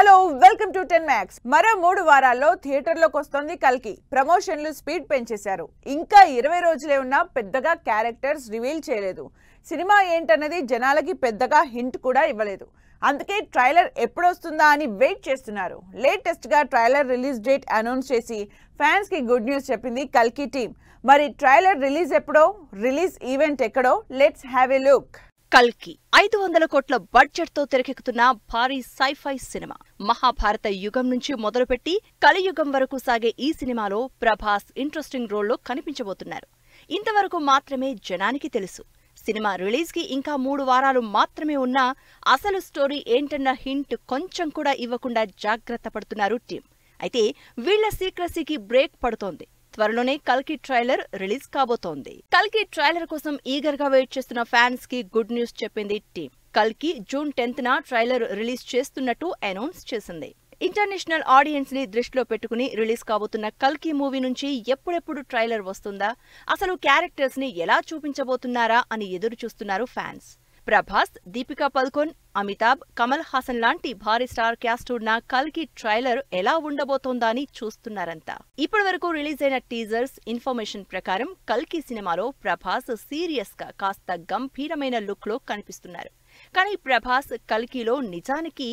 Hello welcome to 10 Max. మరో 3 వారాల్లో థియేటర్లోకి వస్తుంది కల్కి. ప్రమోషన్లు స్పీడ్ పెంచేశారు. ఇంకా 20 రోజులే ఉన్నా పెద్దగా క్యారెక్టర్స్ రివీల్ చేయలేదు. సినిమా ఏంటన్నది జనాలకి పెద్దగా హింట్ కూడా ఇవ్వలేదు. అందుకే ట్రైలర్ ఎప్పుడు వస్తుందా అని వెయిట్ చేస్తున్నారు. లేటెస్ట్ గా ట్రైలర్ రిలీజ్ డేట్ అనౌన్స్ చేసి ఫ్యాన్స్ కి గుడ్ న్యూస్ చెప్పింది కల్కి టీం. మరి ట్రైలర్ రిలీజ్ ఎప్పుడో, రిలీజ్ ఈవెంట్ ఎక్కడో, లెట్స్ హ్యావ్ ఎ లుక్. కల్కి 500 కోట్ల బడ్జెట్ తో తెరకెక్కుతున్న భారీ సైఫై సినిమా. మహాభారత యుగం నుంచి మొదలుపెట్టి కలియుగం వరకు సాగే ఈ సినిమాలో ప్రభాస్ ఇంట్రెస్టింగ్ రోల్లో కనిపించబోతున్నారు. ఇంతవరకు మాత్రమే జనానికి తెలుసు. సినిమా రిలీజ్ కి ఇంకా 3 వారాలు మాత్రమే ఉన్నా అసలు స్టోరీ ఏంటన్న హింట్ కొంచెం కూడా ఇవ్వకుండా జాగ్రత్త పడుతున్నారు టీం. అయితే వీళ్ల సీక్రసీకి బ్రేక్ పడుతోంది. త్వరలోనే కల్కి ట్రైలర్ రిలీజ్ కాబోతోంది. కల్కి ట్రైలర్ కోసం ఈగర్ గా వెయిట్ చేస్తున్న ఫ్యాన్స్ కి గుడ్ న్యూస్ చెప్పింది టీం. కల్కి జూన్ 10న ట్రైలర్ రిలీజ్ చేస్తున్నట్టు అనౌన్స్ చేసింది. ఇంటర్నేషనల్ ఆడియన్స్ ని దృష్టిలో పెట్టుకుని రిలీజ్ కాబోతున్న కల్కి మూవీ నుంచి ఎప్పుడెప్పుడు ట్రైలర్ వస్తుందా, అసలు క్యారెక్టర్స్ ని ఎలా చూపించబోతున్నారా అని ఎదురు చూస్తున్నారు ఫ్యాన్స్. ప్రభాస్, దీపికా పదుకొన్, అమితాబ్, కమల్ హాసన్ లాంటి భారీ స్టార్ క్యాస్ట్ ఉన్న కల్కి ట్రైలర్ ఎలా ఉండబోతోందా అని చూస్తున్నారంతా. ఇప్పటి వరకు రిలీజ్ అయిన టీజర్స్ ఇన్ఫర్మేషన్ ప్రకారం కల్కి సినిమాలో ప్రభాస్ సీరియస్ గా కాస్త గంభీరమైన లుక్ లో కనిపిస్తున్నారు. కానీ ప్రభాస్ కల్కిలో నిజానికి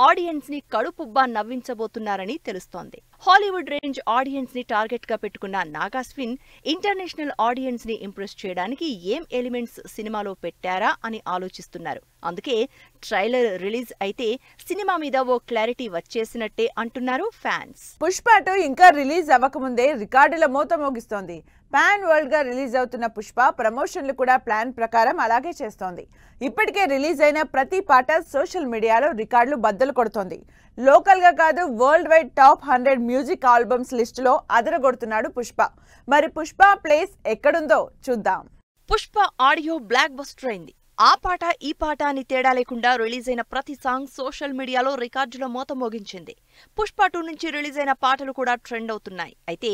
ఆడియన్స్ ని కడుపుబ్బా నవ్వించబోతున్నారని తెలుస్తోంది. హాలీవుడ్ రేంజ్ ఆడియన్స్ ని టార్గెట్ గా పెట్టుకున్న నాగాస్విన్ ఇంటర్నేషనల్ ఆడియన్స్ ని ఇంప్రెస్ చేయడానికి ఏం ఎలిమెంట్స్ సినిమాలో పెట్టారా అని ఆలోచిస్తున్నారు. అందుకే ట్రైలర్ రిలీజ్ అయితే సినిమా మీద ఓ క్లారిటీ వచ్చేసినట్టే అంటున్నారు ఫ్యాన్స్. పుష్ప 2 ఇంకా రిలీజ్ అవ్వకముందే రికార్డుల మోత మోగిస్తోంది. పాన్ వరల్డ్ గా రిలీజ్ అవుతున్న పుష్ప ప్రమోషన్లు కూడా ప్లాన్ ప్రకారం అలాగే చేస్తోంది. ఇప్పటికే రిలీజ్ అయిన ప్రతి పాట సోషల్ మీడియాలో రికార్డులు బద్దలు కొడుతోంది. లోకల్ గా కాదు, world wide top 100 music albums లిస్టులో అదరగొడుతున్నాడు పుష్ప. మరి పుష్ప ప్లేస్ ఎక్కడుందో చూద్దాం. పుష్ప ఆడియో బ్లాక్ బస్టర్ అయింది. ఆ పాట ఈ పాట అని తేడా లేకుండా రిలీజ్ అయిన ప్రతి సాంగ్ సోషల్ మీడియాలో రికార్డుల మోత మోగించింది. పుష్ప 2 నుంచి రిలీజ్ అయిన పాటలు కూడా ట్రెండ్ అవుతున్నాయి. అయితే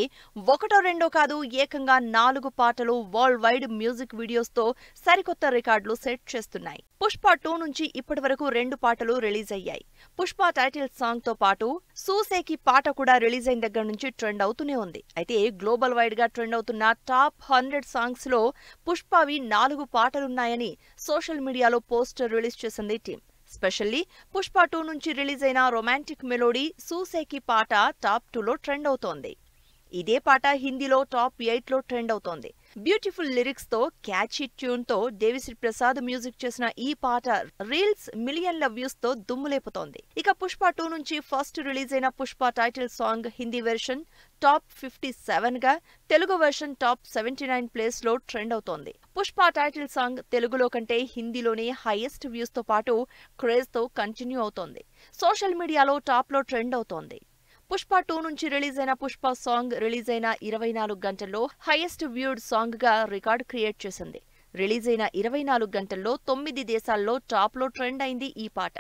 ఒకటో రెండో కాదు, ఏకంగా 4 పాటలు వరల్డ్ వైడ్ మ్యూజిక్ వీడియోస్ తో సరికొత్త రికార్డులు సెట్ చేస్తున్నాయి. పుష్ప 2 నుంచి ఇప్పటి వరకు 2 పాటలు రిలీజ్ అయ్యాయి. పుష్ప టైటిల్ సాంగ్ తో పాటు సూసేకి పాట కూడా రిలీజ్ అయిన దగ్గర నుంచి ట్రెండ్ అవుతూనే ఉంది. అయితే గ్లోబల్ వైడ్ గా ట్రెండ్ అవుతున్న టాప్ 100 సాంగ్స్ లో పుష్పవి 4 పాటలున్నాయని సోషల్ మీడియాలో పోస్టర్ రిలీజ్ చేసింది టీం. స్పెషల్లీ పుష్ప 2 నుంచి రిలీజ్ అయిన రొమాంటిక్ మెలోడీ సూసేకి పాట టాప్ 2లో ట్రెండ్ అవుతోంది. ఇదే పాట హిందీలో టాప్ 8లో ట్రెండ్ అవుతోంది. బ్యూటిఫుల్ లిరిక్స్ తో క్యాచీ ట్యూన్ తో దేవిశ్రీ ప్రసాద్ మ్యూజిక్ చేసిన ఈ పాట రీల్స్ మిలియన్ల వ్యూస్ తో దుమ్ములేపుతోంది. ఇక పుష్ప 2 నుంచి ఫస్ట్ రిలీజ్ అయిన Pushpa title song Hindi version top 57 గా, తెలుగు వెర్షన్ టాప్ 79 ప్లేస్ లో ట్రెండ్ అవుతోంది. పుష్ప టైటిల్ సాంగ్ తెలుగులో కంటే హిందీలోనే హైయెస్ట్ వ్యూస్ తో పాటు క్రేజ్ తో కంటిన్యూ అవుతోంది. సోషల్ మీడియాలో టాప్ లో ట్రెండ్ అవుతోంది. పుష్ప 2 నుంచి రిలీజ్ అయిన పుష్ప సాంగ్ రిలీజ్ అయిన 24 గంటల్లో హైయెస్ట్ వ్యూడ్ సాంగ్ గా రికార్డ్ క్రియేట్ చేసింది. రిలీజ్ అయిన 24 గంటల్లో 9 దేశాల్లో టాప్ లో ట్రెండ్ అయింది ఈ పాట.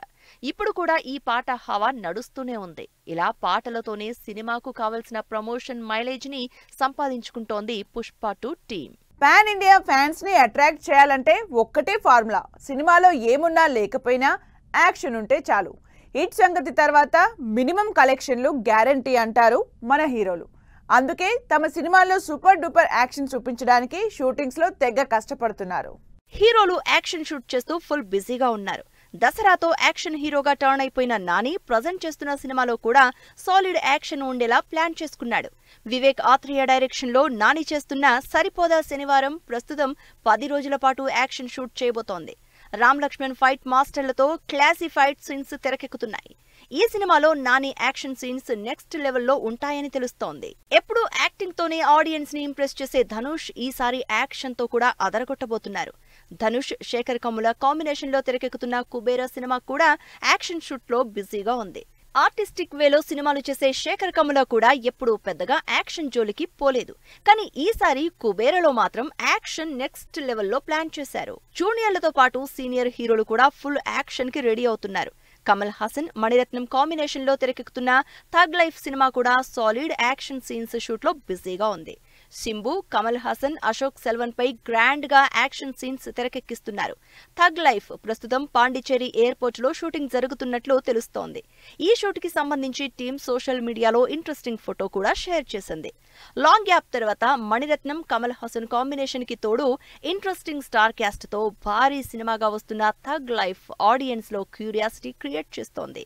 ఇప్పుడు కూడా ఈ పాట హవా నడుస్తూనే ఉంది. ఇలా పాటలతోనే సినిమాకు కావలసిన ప్రమోషన్ మైలేజ్ ని సంపాదించుకుంటోంది Pushpa 2 team. Pan India fans ని అట్రాక్ట్ చేయాలంటే ఒక్కటే ఫార్ములా. సినిమాలో ఏమున్నా లేకపోయినా యాక్షన్ ఉంటే చాలు. హిట్ సంగతి తర్వాత మినిమం కలెక్షన్లు గ్యారంటీ అంటారు మన హీరోలు. అందుకే తమ సినిమాల్లో సూపర్ డూపర్ యాక్షన్ చూపించడానికి షూటింగ్స్ లో తెగ కష్టపడుతున్నారు. హీరోలు యాక్షన్ షూట్ చేస్తూ ఫుల్ బిజీగా ఉన్నారు. దసరాతో యాక్షన్ హీరోగా టర్న్ అయిపోయిన నాని ప్రజెంట్ చేస్తున్న సినిమాలో కూడా సాలిడ్ యాక్షన్ ఉండేలా ప్లాన్ చేసుకున్నాడు. వివేక్ ఆత్రేయ డైరెక్షన్ లో నాని చేస్తున్న సరిపోదా శనివారం ప్రస్తుతం 10 రోజుల పాటు యాక్షన్ షూట్ చేయబోతోంది. రామ్ లక్ష్మణ్ ఫైట్ మాస్టర్లతో క్లాసీ ఫైట్ సీన్స్ తెరకెక్కుతున్నాయి. ఈ సినిమాలో నాని యాక్షన్ సీన్స్ నెక్స్ట్ లెవెల్లో ఉంటాయని తెలుస్తోంది. ఎప్పుడూ యాక్టింగ్ తోనే ఆడియన్స్ ని ఇంప్రెస్ చేసే ధనుష్ ఈసారి యాక్షన్ తో కూడా అదరగొట్టబోతున్నారు. ధనుష్, శేఖర్ కమ్ముల కాంబినేషన్ లో తెరకెక్కుతున్న కుబేరా సినిమా కూడా యాక్షన్ షూట్ లో బిజీగా ఉంది. ఆర్టిస్టిక్ వేలో సినిమాలు చేసే శేఖర్ కమ్ముల కూడా ఎప్పుడూ పెద్దగా యాక్షన్ జోలికి పోలేదు. కానీ ఈసారి కుబేరలో మాత్రం యాక్షన్ నెక్స్ట్ లెవెల్లో ప్లాన్ చేశారు. జూనియర్లతో పాటు సీనియర్ హీరోలు కూడా ఫుల్ యాక్షన్ కి రెడీ అవుతున్నారు. కమల్ హాసన్, మణిరత్నం కాంబినేషన్ లో తెరకెక్కుతున్న థగ్ లైఫ్ సినిమా కూడా సాలిడ్ యాక్షన్ సీన్స్ షూట్ లో బిజీగా ఉంది. సింబు, కమల్ హాసన్, అశోక్ సెల్వన్ పై గ్రాండ్ గా యాక్షన్ సీన్స్ తెరకెక్కిస్తున్నారు. థగ్ లైఫ్ ప్రస్తుతం పాండిచేరి ఎయిర్పోర్ట్ లో షూటింగ్ జరుగుతున్నట్లు తెలుస్తోంది. ఈ షూట్ కి సంబంధించి టీం సోషల్ మీడియాలో ఇంట్రెస్టింగ్ ఫోటో కూడా షేర్ చేసింది. లాంగ్ గ్యాప్ తర్వాత మణిరత్నం, కమల్ హాసన్ కాంబినేషన్ కి తోడు ఇంట్రెస్టింగ్ స్టార్ క్యాస్ట్ తో భారీ సినిమాగా వస్తున్న థగ్ లైఫ్ ఆడియన్స్ లో క్యూరియాసిటీ క్రియేట్ చేస్తోంది.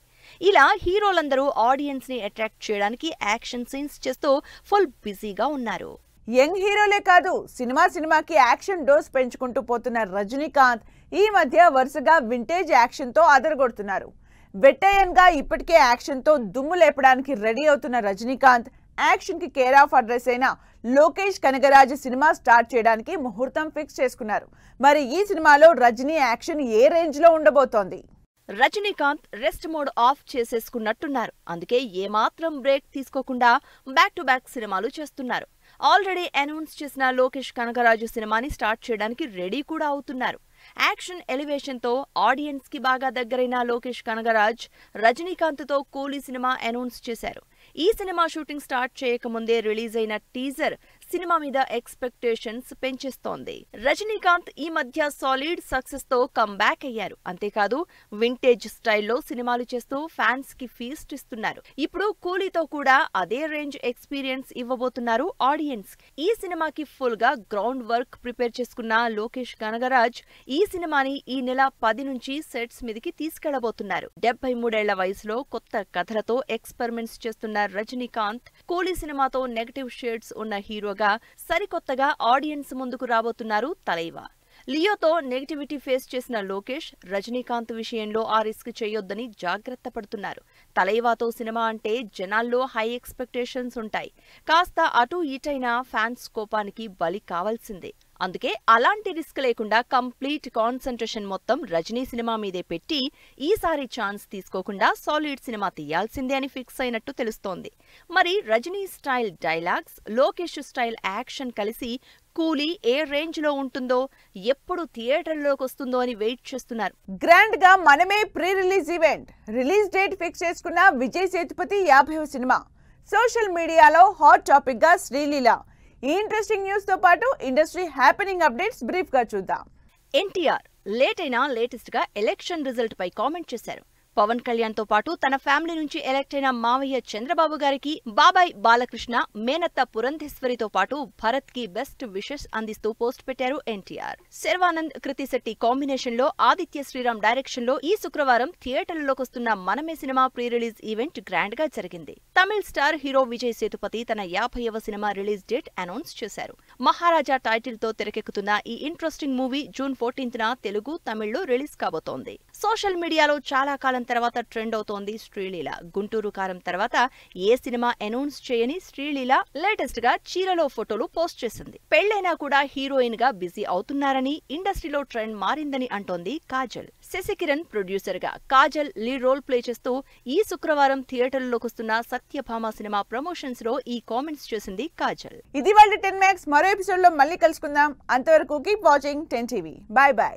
ఇలా హీరోలందరూ ఆడియన్స్ ని అట్రాక్ట్ చేయడానికి యాక్షన్ సీన్స్ చేస్తూ ఫుల్ బిజీగా ఉన్నారు. యంగ్ హీరోలే కాదు, సినిమాకి యాక్షన్ డోస్ పెంచుకుంటూ పోతున్న రజనీకాంత్ ఈ మధ్య వరుసగా వింటేజ్ యాక్షన్ తో అదరగొడుతున్నారు. వెట్టయన్ గా ఇప్పటికే యాక్షన్ తో దుమ్ము లేపడానికి రెడీ అవుతున్న రజనీకాంత్ యాక్షన్ కి కేర్ ఆఫ్ అడ్రస్ అయిన లోకేష్ కనగరాజు సినిమా స్టార్ట్ చేయడానికి ముహూర్తం ఫిక్స్ చేసుకున్నారు. మరి ఈ సినిమాలో రజనీ యాక్షన్ ఏ రేంజ్ లో ఉండబోతోంది? రజనీకాంత్ రెస్ట్ మోడ్ ఆఫ్ చేసేసుకున్నట్టున్నారు. అందుకే ఏమాత్రం బ్రేక్ తీసుకోకుండా బ్యాక్ టు బ్యాక్ సినిమాలు చేస్తున్నారు. ఆల్రెడీ అనౌన్స్ చేసిన లోకేష్ కనగరాజు సినిమాని స్టార్ట్ చేయడానికి రెడీ కూడా అవుతున్నారు. యాక్షన్ ఎలివేషన్ తో ఆడియన్స్ కి బాగా దగ్గరైన లోకేష్ కనగరాజ్ రజనీకాంత్ తో కూలీ సినిమా అనౌన్స్ చేశారు. ఈ సినిమా షూటింగ్ స్టార్ట్ చేయకముందే రిలీజ్ అయిన టీజర్ సినిమా మీద ఎక్స్పెక్టేషన్స్ పెంచేస్తోంది. రజనీకాంత్ ఈ మధ్య సాలిడ్ సక్సెస్ తో కమ్బ్యాక్ అయ్యారు. అంతేకాదు వింటేజ్ స్టైల్లో సినిమాలు చేస్తూ ఫ్యాన్స్ కి ఫీస్ట్ ఇస్తున్నారు. ఇప్పుడు కూలీతో కూడా అదే రేంజ్ ఎక్స్పీరియన్స్ ఇవ్వబోతున్నారు ఆడియన్స్. ఈ సినిమాకి ఫుల్ గా గ్రౌండ్ వర్క్ ప్రిపేర్ చేసుకున్న లోకేష్ కనగరాజ్ ఈ సినిమాని ఈ నెల 10 నుంచి సెట్స్ మీదకి తీసుకెళ్లబోతున్నారు. 73 ఏళ్ల వయసులో కొత్త కథలతో ఎక్స్పెరిమెంట్స్ చేస్తున్న రజనీకాంత్ కూలీ సినిమాతో నెగటివ్ షేడ్స్ ఉన్న హీరోగా సరికొత్తగా ఆడియన్స్ ముందుకు రాబోతున్నారు. తలైవా లియోతో నెగటివిటీ ఫేస్ చేసిన లోకేష్ రజనీకాంత్ విషయంలో ఆ రిస్క్ చేయొద్దని జాగ్రత్త పడుతున్నారు. తలైవాతో సినిమా అంటే జనాల్లో హై ఎక్స్పెక్టేషన్స్ ఉంటాయి. కాస్త అటు ఇటైనా ఫ్యాన్స్ కోపానికి బలి కావాల్సిందే. అందుకే అలాంటి రిస్క్ లేకుండా కంప్లీట్ కాన్సంట్రేషన్ మొత్తం రజనీ సినిమా మీదే పెట్టి ఈసారి ఛాన్స్ తీసుకోకుండా సాలిడ్ సినిమా తీయాల్సిందే అని ఫిక్స్ అయినట్టు తెలుస్తోంది. మరి Rajini style dialogues, Lokesh style action కలిసి కూలీ ఏ రేంజ్ లో ఉంటుందో, ఎప్పుడు థియేటర్లోకి వస్తుందో అని వెయిట్ చేస్తున్నారు. గ్రాండ్ గా మనమే pre release event, release date fix చేసుకున్న విజయ్ సేతుపతి 50వ సినిమా. సోషల్ మీడియాలో హాట్ టాపిక్ గా శ్రీలీల. ఈ ఇంట్రెస్టింగ్ న్యూస్ తో పాటు ఇండస్ట్రీ హ్యాపెనింగ్ అప్డేట్స్ బ్రీఫ్ గా చూద్దాం. ఎన్టీఆర్ లేటెస్ట్ గా ఎలక్షన్ రిజల్ట్ పై కామెంట్ చేశారు. పవన్ కళ్యాణ్ తో పాటు తన ఫ్యామిలీ నుంచి ఎలక్ట్ అయిన మావయ్య చంద్రబాబు గారికి బాబాయ్ బాలకృష్ణ, మేనత్త పురంధేశ్వరితో పాటు భరత్ కి బెస్ట్ విషెస్ అందిస్తూ పోస్ట్ పెట్టారు ఎన్టీఆర్. శర్వానంద్, కృతి శెట్టి కాంబినేషన్ లో ఆదిత్య శ్రీరామ్ డైరెక్షన్ లో ఈ శుక్రవారం థియేటర్లలోకి వస్తున్న మనమే cinema pre release event grand గా జరిగింది. తమిళ స్టార్ హీరో విజయ్ సేతుపతి తన 50వ సినిమా రిలీజ్ డేట్ అనౌన్స్ చేశారు. మహారాజా టైటిల్ తో తెరకెక్కుతున్న ఈ ఇంట్రెస్టింగ్ మూవీ జూన్ 14న తెలుగు, తమిళ్లో రిలీజ్ కాబోతోంది. సోషల్ మీడియాలో చాలా కాలం తర్వాత ట్రెండ్ అవుతోంది శ్రీలీల. గుంటూరు కారం తర్వాత ఏ సినిమా అనౌన్స్ చేయని శ్రీలీల లేటెస్ట్ గా చీరలో ఫోటోలు పోస్ట్ చేసింది. పెళ్లైనా కూడా హీరోయిన్ గా బిజీ అవుతున్నారని, ఇండస్ట్రీలో ట్రెండ్ మారిందని అంటోంది కాజల్. శశికిరణ్ ప్రొడ్యూసర్ గా కాజల్ లీడ్ రోల్ ప్లే చేస్తూ ఈ శుక్రవారం థియేటర్లోకి వస్తున్న సత్యభామ సినిమా ప్రమోషన్స్ లో ఈ కామెంట్స్ చేసింది కాజల్. ఇది వాళ్ళ 10 Max. మరో ఎపిసోడ్ లో మళ్ళీ కలుసుకుందాం. అంతవరకు keep watching 10 TV. By by.